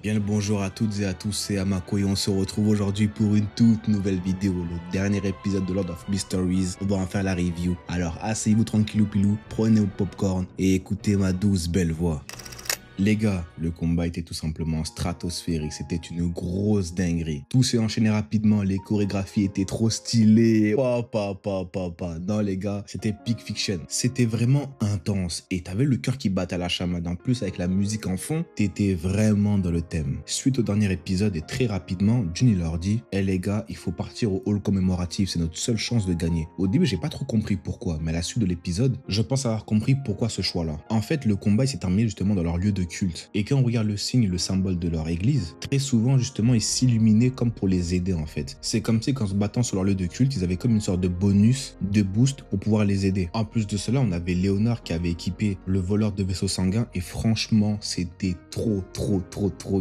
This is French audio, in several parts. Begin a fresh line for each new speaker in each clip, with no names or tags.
Bien le bonjour à toutes et à tous, c'est Amako et on se retrouve aujourd'hui pour une toute nouvelle vidéo, le dernier épisode de Lord of Mysteries. On va en faire la review. Alors asseyez-vous tranquillou pilou, prenez vos popcorn et écoutez ma douce belle voix. Les gars, le combat était tout simplement stratosphérique, c'était une grosse dinguerie. Tout s'est enchaîné rapidement, les chorégraphies étaient trop stylées. Non les gars, c'était Peak Fiction. C'était vraiment intense et t'avais le cœur qui battait à la chamade. En plus avec la musique en fond, t'étais vraiment dans le thème. Suite au dernier épisode et très rapidement, Jun il leur dit « Eh les gars, il faut partir au hall commémoratif, c'est notre seule chance de gagner. » Au début, j'ai pas trop compris pourquoi, mais à la suite de l'épisode, je pense avoir compris pourquoi ce choix-là. En fait, le combat il s'est terminé justement dans leur lieu de culte. Et quand on regarde le signe et le symbole de leur église, très souvent justement ils s'illuminaient comme pour les aider en fait. C'est comme si qu'en se battant sur leur lieu de culte, ils avaient comme une sorte de bonus, de boost pour pouvoir les aider. En plus de cela, on avait Léonard qui avait équipé le voleur de vaisseau sanguin et franchement c'était trop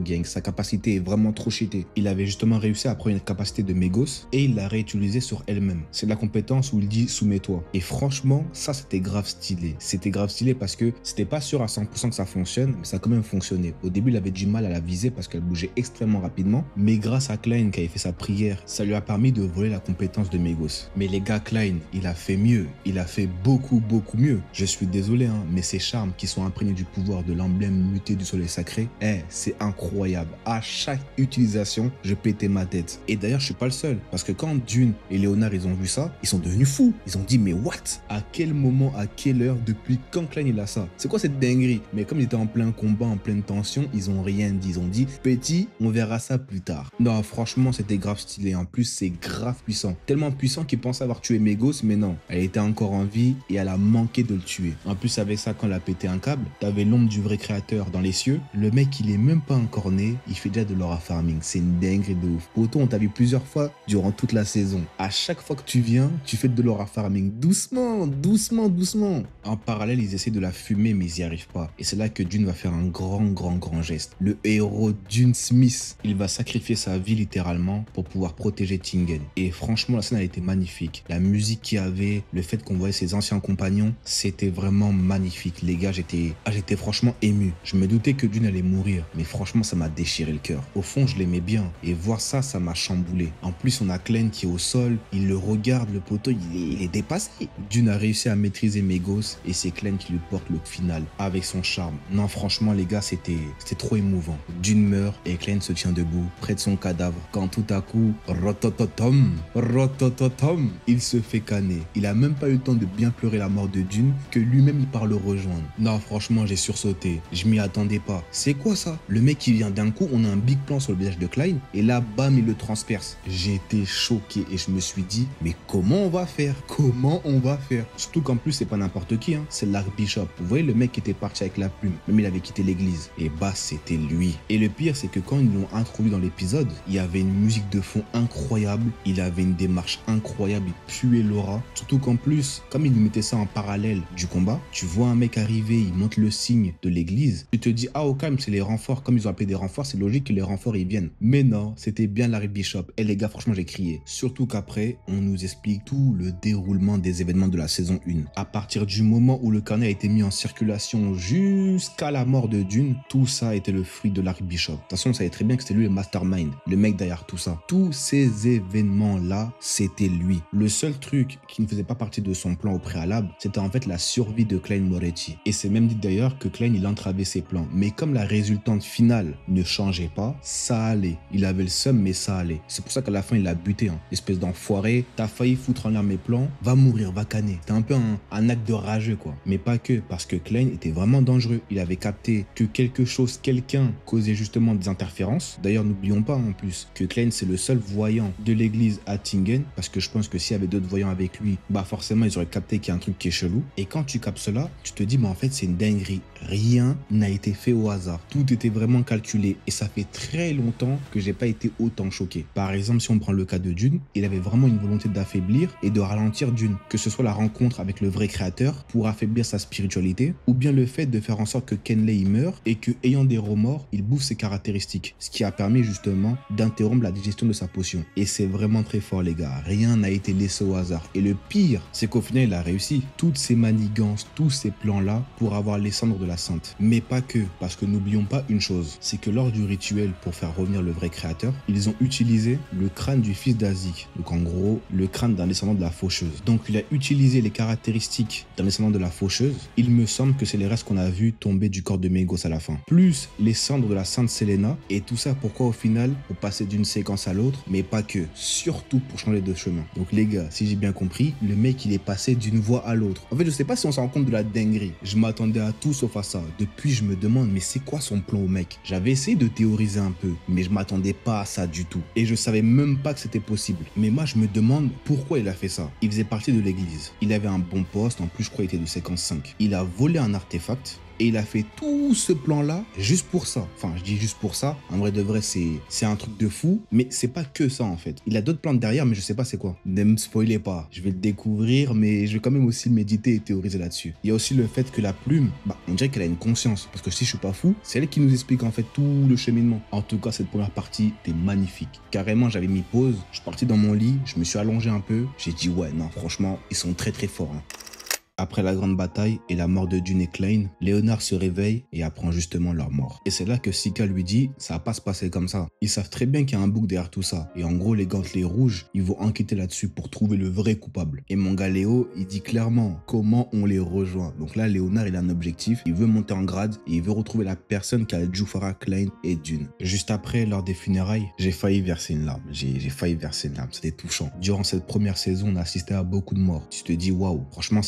gang. Sa capacité est vraiment trop cheatée. Il avait justement réussi à prendre une capacité de Mégos et il l'a réutilisée sur elle-même. C'est la compétence où il dit soumets-toi. Et franchement, ça c'était grave stylé. C'était grave stylé parce que c'était pas sûr à 100% que ça fonctionne, mais ça a quand même fonctionné. Au début, il avait du mal à la viser parce qu'elle bougeait extrêmement rapidement, mais grâce à Klein qui avait fait sa prière, ça lui a permis de voler la compétence de Mégos. Mais les gars, Klein, il a fait mieux. Il a fait beaucoup mieux. Je suis désolé, mais ces charmes qui sont imprégnés du pouvoir de l'emblème muté du soleil sacré, c'est incroyable. À chaque utilisation, je pétais ma tête. Et d'ailleurs, je suis pas le seul, parce que quand Jun et Léonard, ils ont vu ça, ils sont devenus fous. Ils ont dit, mais what? À quel moment, à quelle heure, depuis quand Klein il a ça? C'est quoi cette dinguerie? Mais comme il était en plein combat, en pleine tension, ils ont rien dit. Ils ont dit, petit, on verra ça plus tard. Non, franchement, c'était grave stylé. En plus, c'est grave puissant. Tellement puissant qu'il pensait avoir tué Mégos, mais non. Elle était encore en vie et elle a manqué de le tuer. En plus, avec ça, quand elle a pété un câble, t'avais l'ombre du vrai créateur dans les cieux. Le mec, il est même pas encore né. Il fait déjà de l'aura farming. C'est une dinguerie de ouf. Poto, on t'a vu plusieurs fois durant toute la saison. À chaque fois que tu viens, tu fais de l'aura farming. Doucement. En parallèle, ils essaient de la fumer, mais ils n'y arrivent pas. Et c'est là que Jun va faire un grand geste. Le héros Jun Smith, il va sacrifier sa vie littéralement pour pouvoir protéger Tingen. Et franchement, la scène a été magnifique. La musique qu'il y avait, le fait qu'on voyait ses anciens compagnons, c'était vraiment magnifique. Les gars, j'étais franchement ému. Je me doutais que Jun allait mourir, mais franchement, ça m'a déchiré le cœur. Au fond, je l'aimais bien. Et voir ça, ça m'a chamboulé. En plus, on a Klein qui est au sol. Il le regarde, le poteau, il est dépassé. Jun a réussi à maîtriser Mégos et c'est Klein qui lui porte le final avec son charme. Non, franchement, les gars, c'était trop émouvant. Jun meurt et Klein se tient debout près de son cadavre quand tout à coup, rotototom, il se fait canner. Il a même pas eu le temps de bien pleurer la mort de Jun que lui-même il part le rejoindre. Non, franchement, j'ai sursauté. Je m'y attendais pas. C'est quoi ça? Le mec qui vient d'un coup, on a un big plan sur le visage de Klein et là, bam, il le transperce. J'ai été choqué et je me suis dit, mais comment on va faire? Surtout qu'en plus, c'est pas n'importe qui, c'est l'archbishop. Vous voyez le mec qui était parti avec la plume, même il avait quitté l'église. Et bah, c'était lui. Et le pire, c'est que quand ils l'ont introduit dans l'épisode, il y avait une musique de fond incroyable, il avait une démarche incroyable, il puait l'aura. Surtout qu'en plus, comme il nous mettait ça en parallèle du combat, tu vois un mec arriver, il monte le signe de l'église, tu te dis, ah au calme, c'est les renforts, comme ils ont appelé des renforts, c'est logique que les renforts ils viennent. Mais non, c'était bien l'archbishop. Et les gars, franchement, j'ai crié. Surtout qu'après, on nous explique tout le déroulement des événements de la saison 1. À partir du moment où le carnet a été mis en circulation jusqu'à la mort de Jun, tout ça était le fruit de l'archbishop. De toute façon, on savait très bien que c'était lui le mastermind, le mec derrière tout ça. Tous ces événements-là, c'était lui. Le seul truc qui ne faisait pas partie de son plan au préalable, c'était en fait la survie de Klein Moretti. Et c'est même dit d'ailleurs que Klein, il entravait ses plans. Mais comme la résultante finale ne changeait pas, ça allait. Il avait le seum, mais ça allait. C'est pour ça qu'à la fin, il l'a buté. Espèce d'enfoiré, t'as failli foutre en l'air mes plans, va mourir, va canner. C'était un peu un acte de rageux, quoi. Mais pas que, parce que Klein était vraiment dangereux. Il avait capté que quelqu'un causait justement des interférences. D'ailleurs, n'oublions pas en plus que Klein, c'est le seul voyant de l'église à Tingen, parce que je pense que s'il y avait d'autres voyants avec lui, bah forcément, ils auraient capté qu'il y a un truc qui est chelou. Et quand tu captes cela, tu te dis, bah en fait, c'est une dinguerie. Rien n'a été fait au hasard. Tout était vraiment calculé. Et ça fait très longtemps que j'ai pas été autant choqué. Par exemple, si on prend le cas de Jun, il avait vraiment une volonté d'affaiblir et de ralentir Jun. Que ce soit la rencontre avec le vrai créateur pour affaiblir sa spiritualité, ou bien le fait de faire en sorte que Kenley il meurt et que, ayant des remords, il bouffe ses caractéristiques, ce qui a permis justement d'interrompre la digestion de sa potion. Et c'est vraiment très fort les gars, rien n'a été laissé au hasard. Et le pire, c'est qu'au final il a réussi. Toutes ces manigances, tous ces plans-là pour avoir les cendres de la sainte. Mais pas que, parce que n'oublions pas une chose, c'est que lors du rituel pour faire revenir le vrai créateur, ils ont utilisé le crâne du fils d'Azik. Donc en gros, le crâne d'un descendant de la faucheuse. Donc il a utilisé les caractéristiques d'un descendant de la faucheuse. Il me semble que c'est les restes qu'on a vu tomber du corps de Mégos à la fin. Plus les cendres de la sainte Selena. Et tout ça pourquoi au final, pour passer d'une séquence à l'autre, mais pas que. Surtout pour changer de chemin. Donc les gars, si j'ai bien compris, le mec il est passé d'une voie à l'autre. En fait, je sais pas si on s'en rend compte de la dinguerie. Je m'attendais à tout sauf à ça. Depuis, je me demande, mais c'est quoi son plan au mec? J'avais essayé de théoriser un peu, mais je m'attendais pas à ça du tout. Et je savais même pas que c'était possible. Mais moi, je me demande pourquoi il a fait ça. Il faisait partie de l'église. Il avait un bon poste, en plus, je crois qu'il était de séquence 5. Il a volé un artefact. Et il a fait tout ce plan-là juste pour ça. Enfin, je dis juste pour ça. En vrai de vrai, c'est un truc de fou. Mais c'est pas que ça, en fait. Il a d'autres plans derrière, mais je sais pas c'est quoi. Ne me spoilez pas. Je vais le découvrir, mais je vais quand même aussi méditer et théoriser là-dessus. Il y a aussi le fait que la plume, on dirait qu'elle a une conscience. Parce que si je suis pas fou, c'est elle qui nous explique en fait tout le cheminement. En tout cas, cette première partie était magnifique. Carrément, j'avais mis pause. Je suis parti dans mon lit. Je me suis allongé un peu. J'ai dit, ouais, non, franchement, ils sont très très forts. Après la grande bataille et la mort de Dune et Klein, Léonard se réveille et apprend justement leur mort. Et c'est là que Sika lui dit, ça va pas se passer comme ça. Ils savent très bien qu'il y a un bouc derrière tout ça. Et en gros, les gantelets rouges, ils vont enquêter là-dessus pour trouver le vrai coupable. Et mon gars Léo, il dit clairement comment on les rejoint. Donc là, Léonard, il a un objectif. Il veut monter en grade et il veut retrouver la personne qui a Jufara, Klein et Dune. Juste après, lors des funérailles, j'ai failli verser une larme. J'ai failli verser une larme. C'était touchant. Durant cette première saison, on a assisté à beaucoup de morts. Tu te dis, waouh, franchement,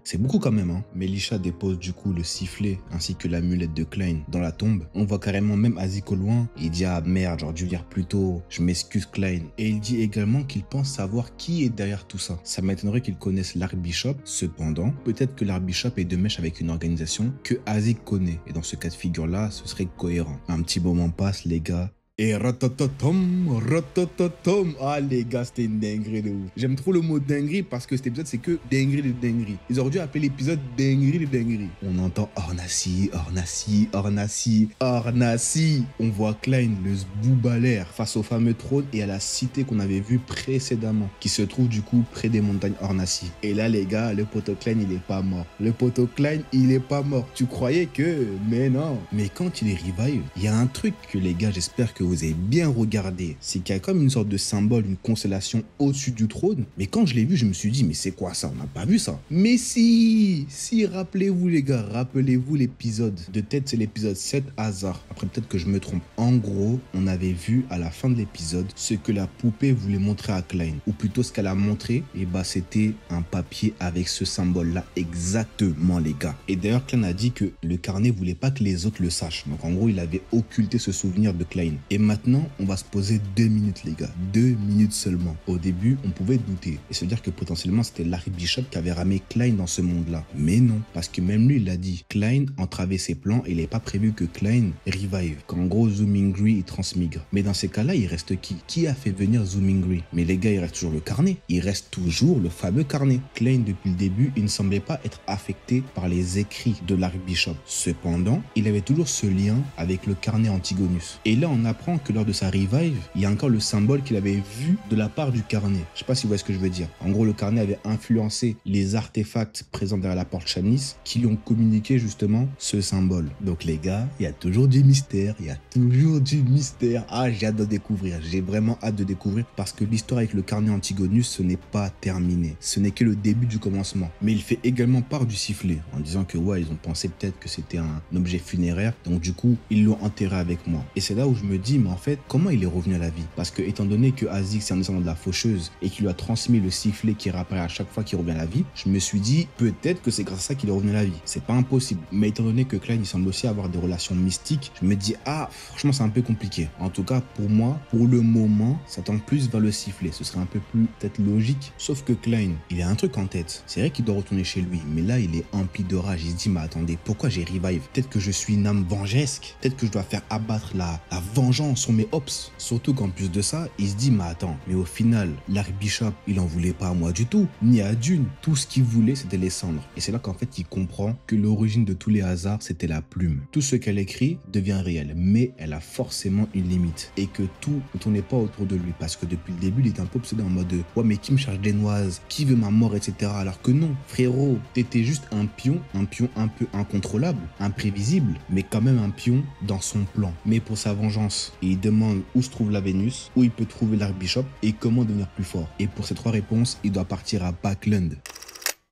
c'est beaucoup quand même. Melisha dépose du coup le sifflet ainsi que l'amulette de Klein dans la tombe. On voit carrément même Azik au loin. Il dit ah merde, j'aurais dû dire plus tôt, je m'excuse Klein. Et il dit également qu'il pense savoir qui est derrière tout ça. Ça m'étonnerait qu'il connaisse l'Archbishop. Cependant, peut-être que l'Archbishop est de mèche avec une organisation que Azik connaît. Et dans ce cas de figure là, ce serait cohérent. Un petit moment passe les gars. Et ratatatom, ratatatom. Ah les gars, c'était une dinguerie de ouf. J'aime trop le mot dinguerie parce que cet épisode c'est que dinguerie de dinguerie. Ils auraient dû appeler l'épisode dinguerie de dinguerie. On entend Ornassi, Ornassi, Ornassi, Ornassi. On voit Klein, le zboubalaire, face au fameux trône et à la cité qu'on avait vue précédemment, qui se trouve du coup près des montagnes Ornassi. Et là les gars, le poteau Klein il est pas mort. Le poteau Klein il est pas mort. Tu croyais que... Mais non. Mais quand il est revive, il y a un truc que les gars, j'espère que vous avez bien regardé, c'est qu'il y a comme une sorte de symbole, une constellation au-dessus du trône. Mais quand je l'ai vu, je me suis dit, mais c'est quoi ça? On n'a pas vu ça. Mais si, rappelez-vous les gars, rappelez-vous l'épisode. De tête, c'est l'épisode 7, hasard. Après, peut-être que je me trompe. En gros, on avait vu à la fin de l'épisode ce que la poupée voulait montrer à Klein. Ou plutôt ce qu'elle a montré, et bah c'était un papier avec ce symbole-là exactement les gars. Et d'ailleurs, Klein a dit que le carnet voulait pas que les autres le sachent. Donc en gros, il avait occulté ce souvenir de Klein. Et maintenant, on va se poser 2 minutes, les gars. 2 minutes seulement. Au début, on pouvait douter et se dire que potentiellement, c'était l'Archbishop qui avait ramé Klein dans ce monde-là. Mais non, parce que même lui, il l'a dit. Klein entravait ses plans et il n'est pas prévu que Klein revive. Qu'en gros, Zoomingri, il transmigre. Mais dans ces cas-là, il reste qui? Qui a fait venir Zoomingri? Mais les gars, il reste toujours le carnet. Il reste toujours le fameux carnet. Klein, depuis le début, il ne semblait pas être affecté par les écrits de l'Archbishop. Cependant, il avait toujours ce lien avec le carnet Antigonus. Et là, on apprend que lors de sa revive, il y a encore le symbole qu'il avait vu de la part du carnet. Je sais pas si vous voyez ce que je veux dire. En gros, le carnet avait influencé les artefacts présents derrière la porte Chanis qui lui ont communiqué justement ce symbole. Donc les gars, il y a toujours du mystère, il y a toujours du mystère. Ah, j'ai hâte de découvrir, j'ai vraiment hâte de découvrir parce que l'histoire avec le carnet Antigonus, ce n'est pas terminé. Ce n'est que le début du commencement. Mais il fait également part du sifflet en disant que ouais, ils ont pensé peut-être que c'était un objet funéraire. Donc du coup, ils l'ont enterré avec moi. Et c'est là où je me dis, mais en fait, comment il est revenu à la vie? Parce que étant donné que Azik c'est un descendant de la faucheuse et qu'il lui a transmis le sifflet qui réapparaît à chaque fois qu'il revient à la vie, je me suis dit peut-être que c'est grâce à ça qu'il est revenu à la vie. C'est pas impossible. Mais étant donné que Klein il semble aussi avoir des relations mystiques, je me dis ah franchement c'est un peu compliqué. En tout cas pour moi, pour le moment, ça tend plus vers le sifflet. Ce serait un peu plus peut-être logique. Sauf que Klein, il a un truc en tête. C'est vrai qu'il doit retourner chez lui, mais là il est empli de rage. Il se dit mais attendez, pourquoi j'ai revive? Peut-être que je suis une âme vengesque. Peut-être que je dois faire abattre la vengeance vengeance sur mes hops. Surtout qu'en plus de ça, il se dit mais attends, mais au final, Larry Bishop, il en voulait pas à moi du tout, ni à Dune. Tout ce qu'il voulait, c'était les cendres. Et c'est là qu'en fait, il comprend que l'origine de tous les hasards, c'était la plume. Tout ce qu'elle écrit devient réel, mais elle a forcément une limite. Et que tout ne tournait pas autour de lui. Parce que depuis le début, il était un peu obsédé en mode ouais, mais qui me charge des noises? Qui veut ma mort, etc. Alors que non, frérot, t'étais juste un pion un peu incontrôlable, imprévisible, mais quand même un pion dans son plan. Mais pour sa vengeance, il demande où se trouve la Vénus, où il peut trouver l'Archbishop et comment devenir plus fort. Et pour ces 3 réponses, il doit partir à Backland.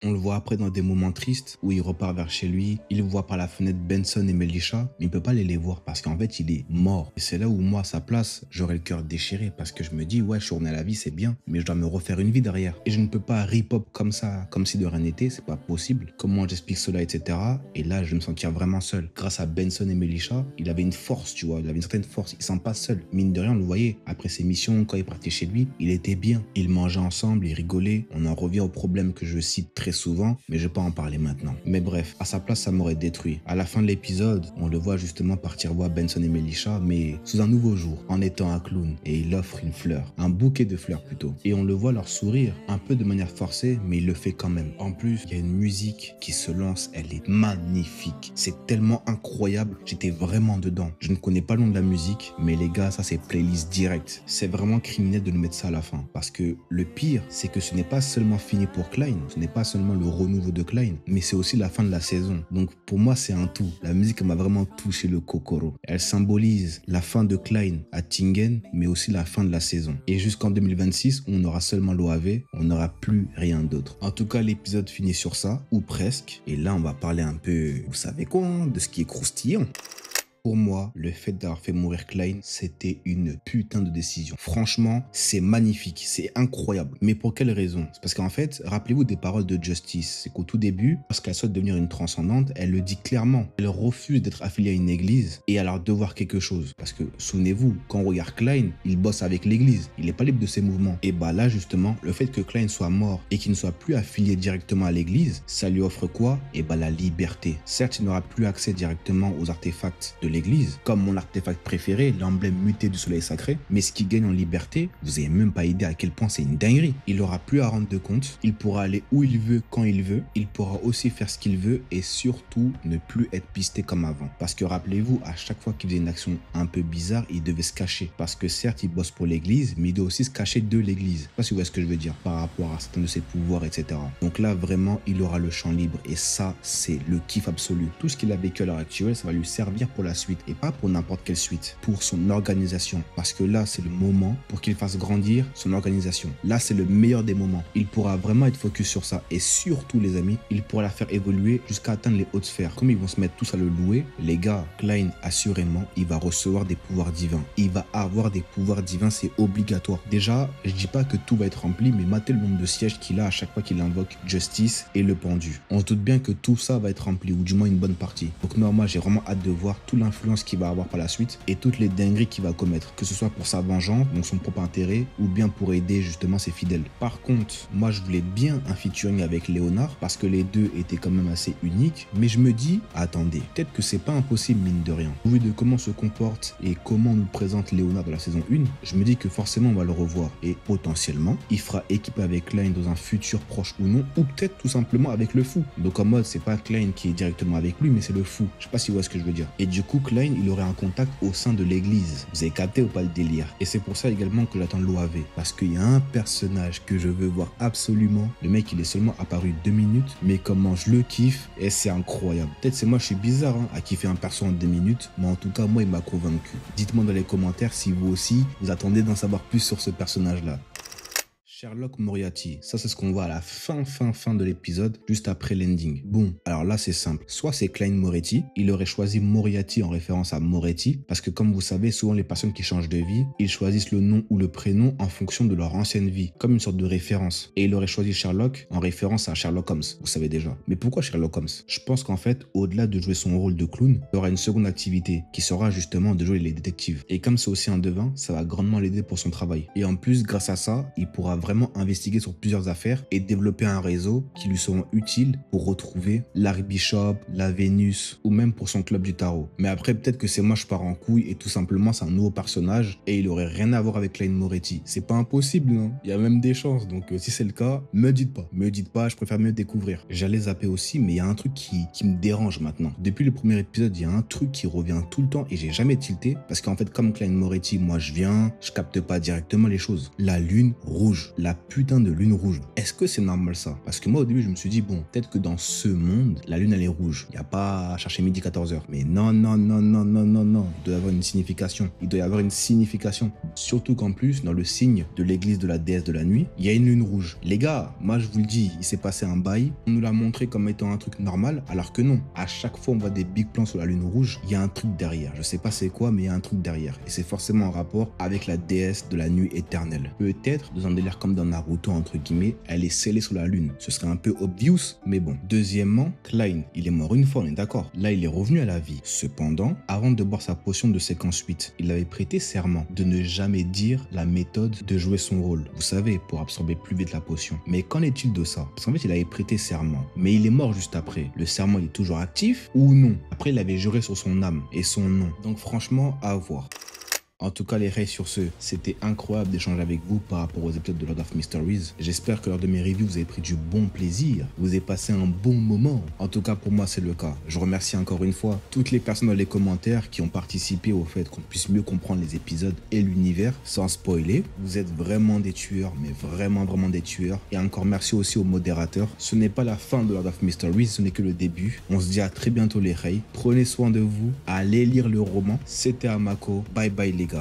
On le voit après dans des moments tristes où il repart vers chez lui. Il voit par la fenêtre Benson et Melisha, mais il ne peut pas les voir parce qu'en fait, il est mort. Et c'est là où moi, à sa place, j'aurais le cœur déchiré parce que je me dis, ouais, je suis revenu à la vie, c'est bien, mais je dois me refaire une vie derrière. Et je ne peux pas rip-hop comme ça, comme si de rien n'était, c'est pas possible. Comment j'explique cela, etc. Et là, je vais me sentir vraiment seul. Grâce à Benson et Melisha, il avait une force, tu vois, il avait une certaine force. Il ne sent pas seul. Mine de rien, on le voyait. Après ses missions, quand il partait chez lui, il était bien. Ils mangeaient ensemble, ils rigolaient. On en revient au problème que je cite très souvent, mais je vais pas en parler maintenant. Mais bref, à sa place, ça m'aurait détruit. À la fin de l'épisode, on le voit justement partir voir Benson et Melisha, mais sous un nouveau jour, en étant un clown, et il offre une fleur, un bouquet de fleurs plutôt. Et on le voit leur sourire, un peu de manière forcée, mais il le fait quand même. En plus, il y a une musique qui se lance, elle est magnifique. C'est tellement incroyable, j'étais vraiment dedans. Je ne connais pas le nom de la musique, mais les gars, ça c'est playlist direct. C'est vraiment criminel de nous mettre ça à la fin, parce que le pire, c'est que ce n'est pas seulement fini pour Klein, ce n'est pas seulement le renouveau de Klein, mais c'est aussi la fin de la saison. Donc pour moi, c'est un tout. La musique m'a vraiment touché le kokoro. Elle symbolise la fin de Klein à Tingen, mais aussi la fin de la saison. Et jusqu'en 2026, on aura seulement l'OAV, on n'aura plus rien d'autre. En tout cas, l'épisode finit sur ça, ou presque. Et là, on va parler un peu, vous savez quoi, hein, de ce qui est croustillant. Pour moi, le fait d'avoir fait mourir Klein, c'était une putain de décision. Franchement, c'est magnifique, c'est incroyable. Mais pour quelle raison? C'est parce qu'en fait, rappelez-vous des paroles de Justice. C'est qu'au tout début, lorsqu'elle souhaite devenir une transcendante, elle le dit clairement. Elle refuse d'être affiliée à une église et alors devoir quelque chose. Parce que, souvenez-vous, quand on regarde Klein, il bosse avec l'église. Il n'est pas libre de ses mouvements. Et bah là, justement, le fait que Klein soit mort et qu'il ne soit plus affilié directement à l'église, ça lui offre quoi? Et bah la liberté. Certes, il n'aura plus accès directement aux artefacts de l'église, comme mon artefact préféré, l'emblème muté du soleil sacré, mais ce qui gagne en liberté, vous n'avez même pas idée à quel point c'est une dinguerie. Il n'aura plus à rendre de compte, il pourra aller où il veut, quand il veut, il pourra aussi faire ce qu'il veut et surtout ne plus être pisté comme avant. Parce que rappelez-vous, à chaque fois qu'il faisait une action un peu bizarre, il devait se cacher. Parce que certes, il bosse pour l'église, mais il doit aussi se cacher de l'église. Je sais pas si vous voyez ce que je veux dire par rapport à certains de ses pouvoirs, etc. Donc là, vraiment, il aura le champ libre et ça, c'est le kiff absolu. Tout ce qu'il a vécu à l'heure actuelle, ça va lui servir pour la suite. Et pas pour n'importe quelle suite, pour son organisation. Parce que là, c'est le moment pour qu'il fasse grandir son organisation. Là, c'est le meilleur des moments. Il pourra vraiment être focus sur ça. Et surtout, les amis, il pourra la faire évoluer jusqu'à atteindre les hautes sphères. Comme ils vont se mettre tous à le louer, les gars, Klein, assurément, il va recevoir des pouvoirs divins. Il va avoir des pouvoirs divins, c'est obligatoire. Déjà, je dis pas que tout va être rempli, mais matez le nombre de sièges qu'il a à chaque fois qu'il invoque Justice et le pendu. On se doute bien que tout ça va être rempli, ou du moins une bonne partie. Donc moi, j'ai vraiment hâte de voir toute l'influence qu'il va avoir par la suite et toutes les dingueries qu'il va commettre, que ce soit pour sa vengeance, donc son propre intérêt, ou bien pour aider justement ses fidèles. Par contre, moi je voulais bien un featuring avec Léonard parce que les deux étaient quand même assez uniques, mais je me dis, attendez, peut-être que c'est pas impossible mine de rien. Au vu de comment se comporte et comment on nous présente Léonard de la saison 1, je me dis que forcément on va le revoir et potentiellement il fera équipe avec Klein dans un futur proche ou non, ou peut-être tout simplement avec le fou. Donc en mode c'est pas Klein qui est directement avec lui, mais c'est le fou. Je sais pas si vous voyez ce que je veux dire. Et du coup Klein il aurait un contact au sein de l'église. Vous avez capté ou pas le délire? Et c'est pour ça également que j'attends l'OAV. Parce qu'il y a un personnage que je veux voir absolument. Le mec il est seulement apparu 2 minutes, mais comment je le kiffe et c'est incroyable. Peut-être c'est moi je suis bizarre à kiffer un perso en 2 minutes, mais en tout cas moi il m'a convaincu. Dites-moi dans les commentaires si vous aussi vous attendez d'en savoir plus sur ce personnage là. Sherlock Moriarty, ça c'est ce qu'on voit à la fin de l'épisode, juste après l'ending. Bon, alors là c'est simple, soit c'est Klein Moretti, il aurait choisi Moriarty en référence à Moretti, parce que comme vous savez, souvent les personnes qui changent de vie, ils choisissent le nom ou le prénom en fonction de leur ancienne vie, comme une sorte de référence. Et il aurait choisi Sherlock en référence à Sherlock Holmes, vous savez déjà. Mais pourquoi Sherlock Holmes? Je pense qu'en fait, au-delà de jouer son rôle de clown, il aura une seconde activité, qui sera justement de jouer les détectives. Et comme c'est aussi un devin, ça va grandement l'aider pour son travail. Et en plus, grâce à ça, il pourra vraiment vraiment investigué sur plusieurs affaires et développé un réseau qui lui seront utiles pour retrouver Larry Bishop, la Vénus ou même pour son club du tarot. Mais après, peut-être que c'est moi je pars en couille et tout simplement c'est un nouveau personnage et il aurait rien à voir avec Klein Moretti. C'est pas impossible, non? Il y a même des chances. Donc si c'est le cas, me dites pas, je préfère mieux découvrir. J'allais zapper aussi, mais il y a un truc qui me dérange maintenant. Depuis le premier épisode, il y a un truc qui revient tout le temps et j'ai jamais tilté parce qu'en fait, comme Klein Moretti, moi je viens, je capte pas directement les choses. La lune rouge, la putain de lune rouge. Est-ce que c'est normal ça? Parce que moi au début, je me suis dit, bon, peut-être que dans ce monde, la lune elle est rouge. Il n'y a pas à chercher midi 14h. Mais non. Il doit y avoir une signification. Il doit y avoir une signification. Surtout qu'en plus, dans le signe de l'église de la déesse de la nuit, il y a une lune rouge. Les gars, moi je vous le dis, il s'est passé un bail. On nous l'a montré comme étant un truc normal, alors que non. À chaque fois, on voit des big plans sur la lune rouge, il y a un truc derrière. Je sais pas c'est quoi, mais il y a un truc derrière. Et c'est forcément en rapport avec la déesse de la nuit éternelle. Peut-être, dans un délire comme dans Naruto, entre guillemets, elle est scellée sur la lune. Ce serait un peu obvious, mais bon. Deuxièmement, Klein, il est mort une fois, on est d'accord. Là, il est revenu à la vie. Cependant, avant de boire sa potion de séquence 8, il avait prêté serment de ne jamais dire la méthode de jouer son rôle. Vous savez, pour absorber plus vite la potion. Mais qu'en est-il de ça? Parce qu'en fait, il avait prêté serment. Mais il est mort juste après. Le serment, il est toujours actif ou non? Après, il avait juré sur son âme et son nom. Donc franchement, à voir. En tout cas, les rays, sur ce, c'était incroyable d'échanger avec vous par rapport aux épisodes de Lord of Mysteries. J'espère que lors de mes reviews, vous avez pris du bon plaisir, vous avez passé un bon moment. En tout cas, pour moi, c'est le cas. Je remercie encore une fois toutes les personnes dans les commentaires qui ont participé au fait qu'on puisse mieux comprendre les épisodes et l'univers sans spoiler. Vous êtes vraiment des tueurs, mais vraiment des tueurs. Et encore merci aussi aux modérateurs. Ce n'est pas la fin de Lord of Mysteries, ce n'est que le début. On se dit à très bientôt les rays. Prenez soin de vous, allez lire le roman. C'était Amako. Bye bye les gars.